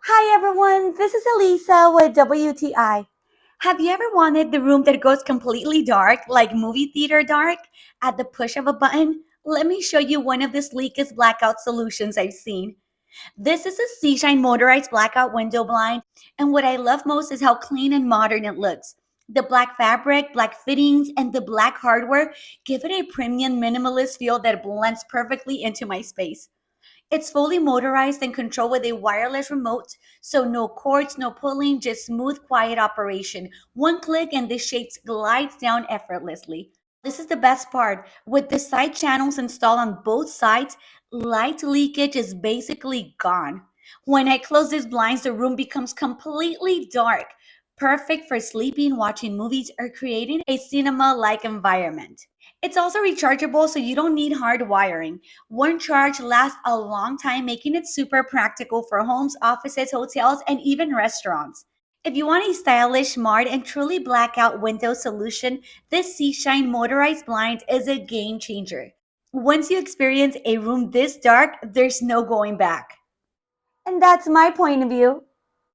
Hi everyone, this is Elisa with WTI. Have you ever wanted the room that goes completely dark, like movie theater dark, at the push of a button? Let me show you one of the sleekest blackout solutions I've seen. This is a ZSHINE Motorized Blackout window blind, and what I love most is how clean and modern it looks. The black fabric, black fittings, and the black hardware give it a premium minimalist feel that blends perfectly into my space. It's fully motorized and controlled with a wireless remote, so no cords, no pulling, just smooth, quiet operation. One click and the shades glides down effortlessly. This is the best part. With the side channels installed on both sides, light leakage is basically gone. When I close these blinds, the room becomes completely dark, perfect for sleeping, watching movies, or creating a cinema like environment. It's also rechargeable, so you don't need hard wiring. One charge lasts a long time, making it super practical for homes, offices, hotels, and even restaurants. If you want a stylish, smart, and truly blackout window solution, this ZShine motorized blind is a game changer. Once you experience a room this dark, there's no going back. And that's my point of view.